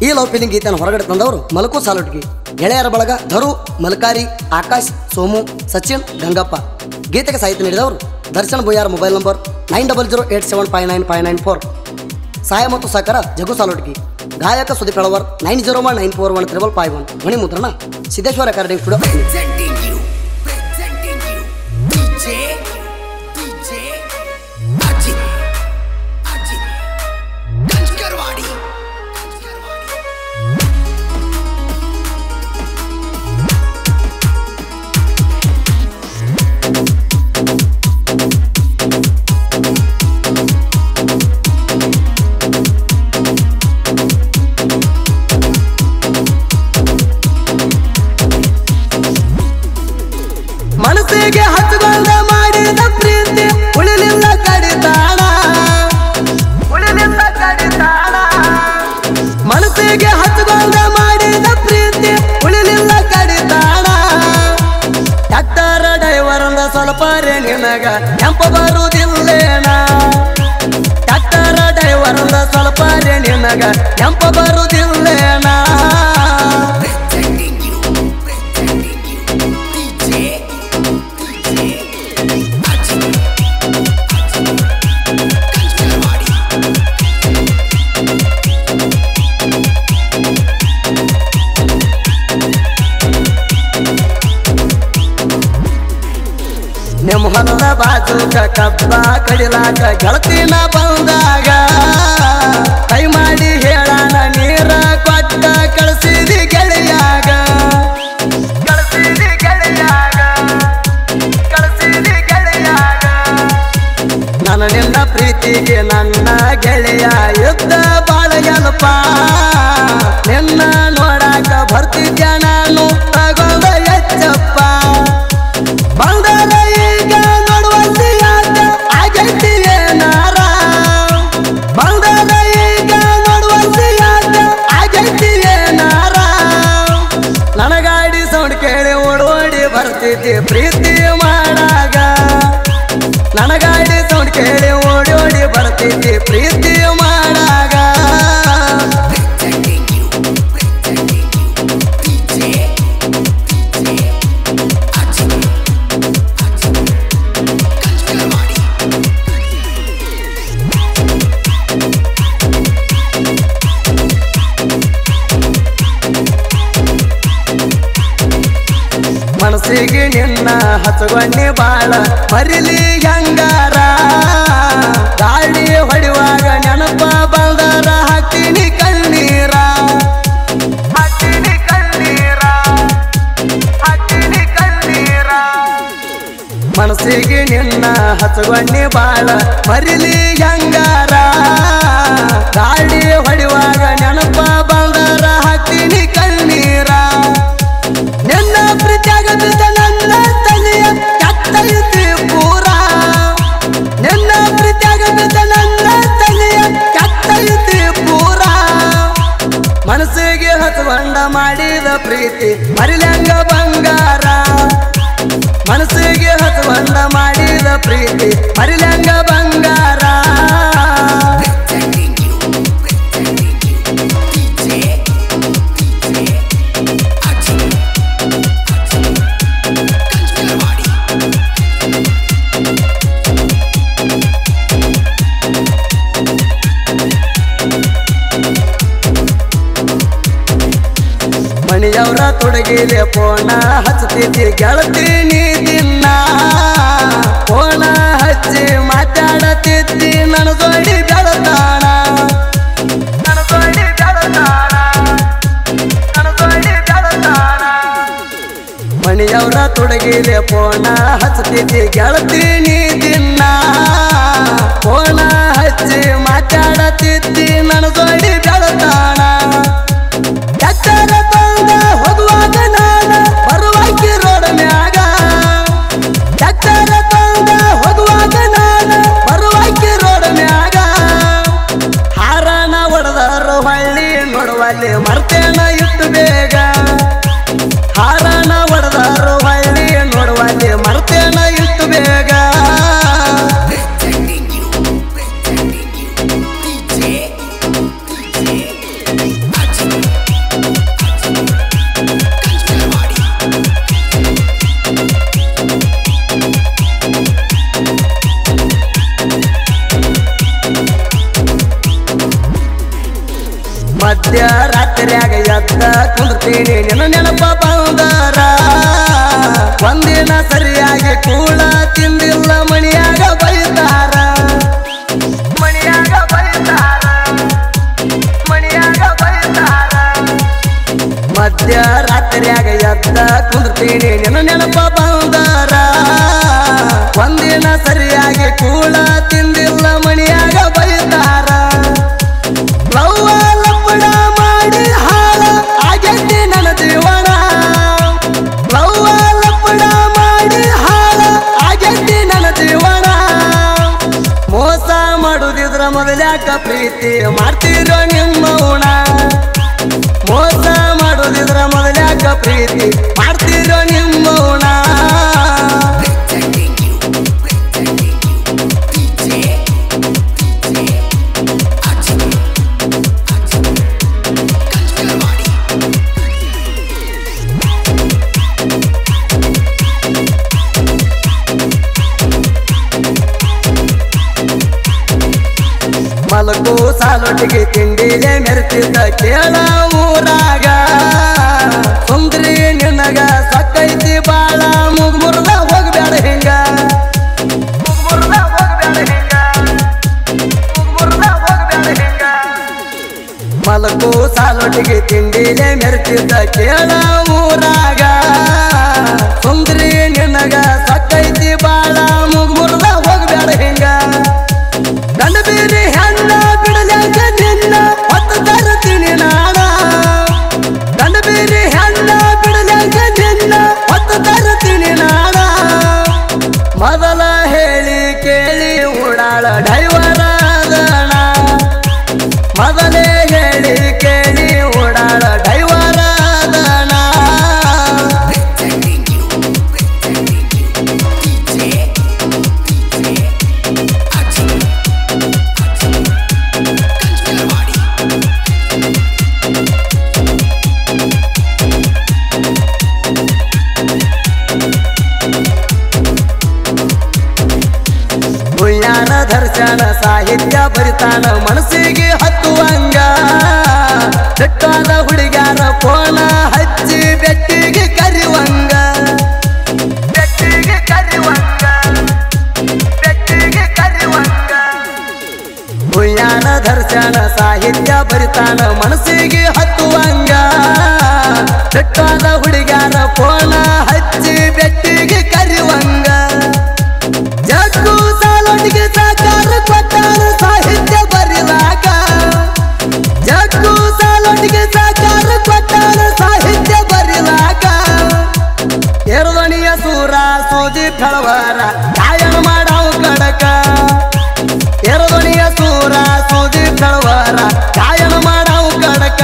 ಈ love feeling ಗೀತೆಯನ್ನು ಹೊರಗಡೆ ತಂದವರು ಮಲಕು ಸಾಲುಟ್ಗಿ, ಗೆಳೆಯರ ಬಳಗ ಧರು, ಮಲ್ಕಾರಿ, ಆಕಾಶ್, ಸೋಮು, ಸಚಿನ್, ಗಂಗಪ್ಪ. ಗೀತೆಗೆ ಸಾಹಿತ್ಯ ನೀಡಿದವರು ದರ್ಶನ್ ಬುಯಾರ್. Mobile number 9008759594. ಸಹಾಯ ಮತ್ತು ಸಹಕಾರ ಜಗು ಸಾಲುಟ್ಗಿ. ಗಾಯಕ ಸುದೀಪ್ ಹೆಳವರ್ 9019413551. ಧ್ವನಿ ಮುದ್ರಣ ಸಿದ್ದೇಶ್ವರ ರೆಕಾರ್ಡಿಂಗ್ ಸ್ಟುಡಿಯೋ. ಮನಸ್ಸಿಗೆ ಹಚ್ಚುಗೊಂಡ ಮಾಡಿದ ಪ್ರೀತಿ ಉಳಿಲಿಲ್ಲ ಕಡಿತಾಳ, ಉಳಿಲಿಲ್ಲ ಕಡಿತಾಳ. ಮನಸ್ಸಿಗೆ ಹಚ್ಚುಗೊಂಡ ಮಾಡಿದ ಪ್ರೀತಿ ಉಳಿಲಿಲ್ಲ ಕಡಿತಾಳ. ಟ್ಯಾಕ್ಟರ್ ಡ್ರೈವರ್ ಅಂದ ಸ್ವಲ್ಪ ನಿನಗ ನೆಂಪ ಬರುವುದಿಲ್ಲೇನ. ಟ್ಯಾಕ್ಟರ್ ಡ್ರೈವರ್ ಅಂದ ಸ್ವಲ್ಪ ನಿನಗ ನೆಂಪ ಬರುವುದಿಲ್ಲೇನ. ನಿಮ್ಮ ಹೊಲದ ಬಾಜುಕ ಕಬ್ಬ ಕಡಿಲಾಕ ಗೆಳತಿನ ಬಂದಾಗ ಕೈ ಮಾಡಿ ಹೇಳಾನ ನೀರ ಕೊಟ್ಟ ಕಳಿಸಿದಿ ಗೆಳೆಯಾಗ, ಕಳಿಸಿದಿ ಗೆಳೆಯಾಗ, ಕಳಿಸಿದಿ ಗೆಳೆಯಾಗ. ನನ್ನ ನಿನ್ನ ಪ್ರೀತಿಗೆ ನನ್ನ ಗೆಳೆಯ ಯುದ್ಧ ಬಾಳ ಗೆಲಪ. ನಿನ್ನ ನೋಡಾಕ ಬರ್ತಿದ್ಯ ನಾನು ತಗೊಂಡ ಹೆಚ್ಚಪ್ಪ. ಬಂದರ ಈಗ ನೋಡುವಂತೆ ಯಾಕ ಆಗೈತಿ ಏನಾರ. ಬಂದರ ಈಗ ನೋಡುವಂತೆ ಯಾಕ ಆಗೈತಿ ಏನಾರ. ನನ್ನ ಗಾಡಿ ಸೌಂಡ್ ಕೇಳಿ ಓಡೋಡಿ ಬರ್ತಿದ್ದಿ ಪ್ರೀತಿ ಮಾಡಾಗ. ನನ್ನ ಗಾಡಿ ಸೌಂಡ್ ಕೇಳಿ ಓಡೋಡಿ ಬರ್ತಿದ್ದಿ ಪ್ರೀತಿ ಮಾಡಾಗ. ಮನಸ್ಸಿಗೆ ನಿನ್ನ ಹಚ್ಚಗೊಂಡಿ ಬಾಳ ಮರಿಲಿ ಹೆಂಗಾರ. ಗಾಳಿ ಹೊಡಿವಾಗ ನೆನಪ ಬಂದರ ಹಾಕ್ತೀನಿ ಕಣ್ಣೀರ, ಹಾಕ್ತೀನಿ ಕಣ್ಣೀರ, ಹಾಕ್ತೀನಿ ಕಣ್ಣೀರ. ಮನಸ್ಸಿಗೆ ನಿನ್ನ ಹಚ್ಚಗೊಂಡಿ ಬಾಳ ಮರಿಲಿ ಹೆಂಗಾರ. ಗಾಳಿ ಹೊಡಿವಾಗ ನೆನಪ ಬಂದರ ಹಾಕ್ತೀನಿ ಕಣ್ಣೀರ. ನಿನ್ನ ಪ್ರೀತಿಯಾಗ ಬಿದ್ದ ನನ್ನ ತಲೆಯ ಕತ್ತೈತಿ ಪೂರ. ನಿನ್ನ ಪ್ರೀತಿಯಾಗ ಬಿದ್ದ ನನ್ನ ತಲೆಯ ಕತ್ತೈತಿ ಪೂರ. ಮನಸ್ಸಿಗೆ ಹಚ್ಚಗೊಂಡ ಮಾಡಿದ ಪ್ರೀತಿ ಮರಿಲಂಗ ಬಂಗಾರ. ಮನಸ್ಸಿಗೆ ಹಚ್ಚಗೊಂಡ ಮಾಡಿದ ಪ್ರೀತಿ ಮರಿಲಂಗ ಬಂಗಾರ. ಮಣಿಯವರ ತೊಡಗಿಲೆ ಫೋನ ಹಚ್ಚತಿದ್ದಿ ಗೆಳತಿ ನೀ ದಿನ. ಫೋನ ಹಚ್ಚಿ ಮಾತಾಡತಿದ್ದಿ ನನ್ನ ಜೋಡಿ ಬೆಳತಾಣ, ನನ್ನ ಜೋಡಿ ಬೆಳತಾಣ, ನನ್ನ ಜೋಡಿ ಬೆಳತಾಣ. ಮಣಿಯವರ ತೊಡಗಿಲೆ ಫೋನ ಹಚ್ಚತಿದ್ದಿ ಗೆಳತಿ ನೀ ದಿನ. ಫೋನ ಹಚ್ಚಿ ಮಾತಾಡತಿದ್ದಿ ನನ್ನ ಜೋಡಿ ಬೆಳತಾಣ. ಟ್ಯಾಕ್ಟರ್ ತಂದ ಹೋಗುವಾಗ ನಾನ ಬರುವಾಕಿ ರೋಡ್ ಮ್ಯಾಗ. ಟ್ಯಾಕ್ಟರ್ ತಂದ ಹೋಗುವಾಗ ನಾನ ಬರುವಾಕಿ ರೋಡ್ ಮ್ಯಾಗ. ಹಾರನ ಹೊಡೆದರು ಹಳ್ಳಿ ನೋಡುವಲ್ಲಿ ಮರ್ತೇನ ಇಟ್ಟು ಬೇಗ. ಹಾರನ ಹೊಡೆದರು ಹಳ್ಳಿ ನೋಡುವಲ್ಲಿ ಮರ್ತೇನ ಇಟ್ಟು ಬೇಗ. ಮಧ್ಯರಾತ್ರಿಯಾಗ ಎದ್ದ ಕುಂದ್ತೀನಿ ನಿನ್ನ ನೆನಪ ಬಂದಾರ ಒಂದಿನ ಸರಿಯಾಗಿ ಕೂಳ ತಿಂದಿಲ್ಲ ಮಣಿಯಾಗ ಬೈತಾರ ಮಣಿಯಾಗ ಬೈತಾರ ಮಣಿಯಾಗ ಬೈತಾರ ಮಧ್ಯರಾತ್ರಿಯಾಗ ಎದ್ದ ಕುಂದ್ತೀನಿ ನಿನ್ನ ನೆನಪ ಬಂದಾರ ಒಂದಿನ ಸರಿಯಾಗಿ ಕೂಳ ತಿಂದಿಲ್ಲ ಮಣಿಯಾಗ ಬೈತಾರ ಲವ್ವ ಲಪ್ಪಡ ಮಾಡಿ ಹಾಳ ಆಗೈತಿ ನನ್ನ ಜೀವನ ಲವ್ವ ಲಪ್ಪಡ ಮಾಡಿ ಹಾಳ ಆಗೈತಿ ನನ್ನ ಜೀವನ ಮೋಸ ಮಾಡುದಿದ್ರ ಮೊದಲ್ಯಾಕ ಪ್ರೀತಿ ಮಾಡ್ತಿರೋ ನಿಮ್ಮವನ ಮೋಸ ಮಾಡುದಿದ್ರ ಮೊದಲ್ಯಾಕ ಪ್ರೀತಿ ಮಾಡ್ತಿರೋ ನಿಮ್ಮವನ ಮಲಕು ಸಾಲೊಟ್ಟಿಗೆ ತಿಂಡಿಲೆ ಮೆರೆತಿದ್ದ ಕೇಳ ಊರಾಗ ಸುಂದ್ರಿ ನಿನಗ ಸಕ್ಕೈತಿ ಬಾಳ ಮುಗ್ಮುರ್ದ ಹೋಗ್ಬೇಡ ಹಿಂಗ ಮುಗ್ಮುರ್ದ ಹೋಗ್ಬೇಡ ಹಿಂಗ ಮುಗ್ಮುರ್ದ ಹೋಗ್ಬೇಡ ಹಿಂಗ ಮಲಕು ಸಾಲೊಟ್ಟಿಗೆ ತಿಂಡಿಲೆ ಮೆರೆತಿದ್ದ ಕೇಳ ಊರಾಗ ಸುಂದ್ರಿ ನಿನಗ ಸಕ್ಕೈತಿ ಬಾಳ ಮುಗ್ಮುರ್ದ ಹೋಗ್ಬೇಡ ಹಿಂಗ ಗಂಡ ಬೀರಿ ಹೆಣ್ಣ ಬಿಡಲ್ಯಾಕ ನಿನ್ನ ಹೊತ್ತು ತರುತ್ತೀನಿ ನಾಣ ಗಂಡ ಬೀರಿ ಹೆಣ್ಣ ಬಿಡಲ್ಯಾಕ ನಿನ್ನ ಹೊತ್ತು ತರುತ್ತೀನಿ ನಾಣ ಮೊದಲ ಹೇಳಿ ಕೇಳಿ ಓಡಾಳ ಡೈವರ ಅದಣ ಮೊದಲೇ ಹೇಳಿ ಕೇಳಿ ಓಡಾಳ ಡೈವರ ಅದಣ ಗುಳ್ಯಾನ ದರ್ಶನ ಸಾಹಿತ್ಯ ಬರಿತಾನ ಮನಸ್ಸಿಗೆ ಹತ್ತುವಂಗ ಬಿಟ್ಟಾದ ಹುಡುಗ್ಯಾರ ಫೋನ ಹಚ್ಚಿ ಬೆಟ್ಟಿಗೆ ಕರಿವಂಗ ಬೆಟ್ಟಿಗೆ ಕರಿವಂಗ ಬೆಟ್ಟಿಗೆ ಕರಿವಂಗ ಗುಳ್ಯಾನ ದರ್ಶನ ಸಾಹಿತ್ಯ ಬರಿತಾನ ಮನಸ್ಸಿಗೆ ಹತ್ತುವಂಗ ಬಿಟ್ಟಾದ ಹುಡುಗ್ಯಾರ ಫೋನ ಹಚ್ಚಿ ಬೆಟ್ಟಿಗೆ ಕರಿವಂಗ ಜಗ್ಗು ಸಾಲೊಟ್ಟಿಗೆ ಸಾಕಾರ ಕೊಟ್ಟಾರ ಸಾಹಿತ್ಯ ಬರಿಲಾಕ ಜಗ್ಗು ಸಾಲೊಟ್ಟಿಗೆ ಸಾಕಾರ ಕೊಟ್ಟಾರ ಸಾಹಿತ್ಯ ಬರಿಲಾಕ ಎರದಣಿಯ ಸೂರ ಸೂಜಿ ಫಳವಾರ ಗಾಯನ ಮಾಡಾವು ಕಡಕ ಎರದಣಿಯ ಸೂರ ಸೂಜಿ ಫಳವಾರ ಗಾಯನ ಮಾಡಾವು ಕಡಕ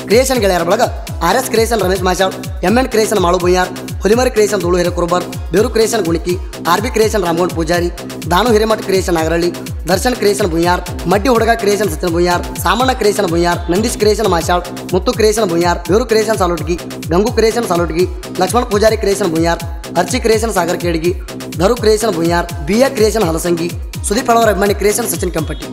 ಕ್ರಿಯೇಷನ್ ಗೆಳೆಯರ ಬಳಗ RS creation Ramesh Machal MN creation Malu Buyyar ಹುಲಿಮರಿ creation Tulu Hirekurubar Beru creation Guniki RB creation Ramagoud Pujari Danu Hiremath creation Nagaralli Darshan creation Buyyar Maddi ಹುಡುಗ creation Sachin Buyyar Samanna creation Buyyar Nandish creation Machal Muttu creation Buyyar Beru creation Salotgi Gangu creation Salotgi Lakshmana Pujari creation Buyyar Archi creation Sagar Kedgi Dharu creation Buyyar BA creation Halasangi Sudeep Halavar ಅಭಿಮಾನಿ ಕ್ರಿಯೇಷನ್ ಸಚಿನ್ ಕಂಪಟ್ಟಿ.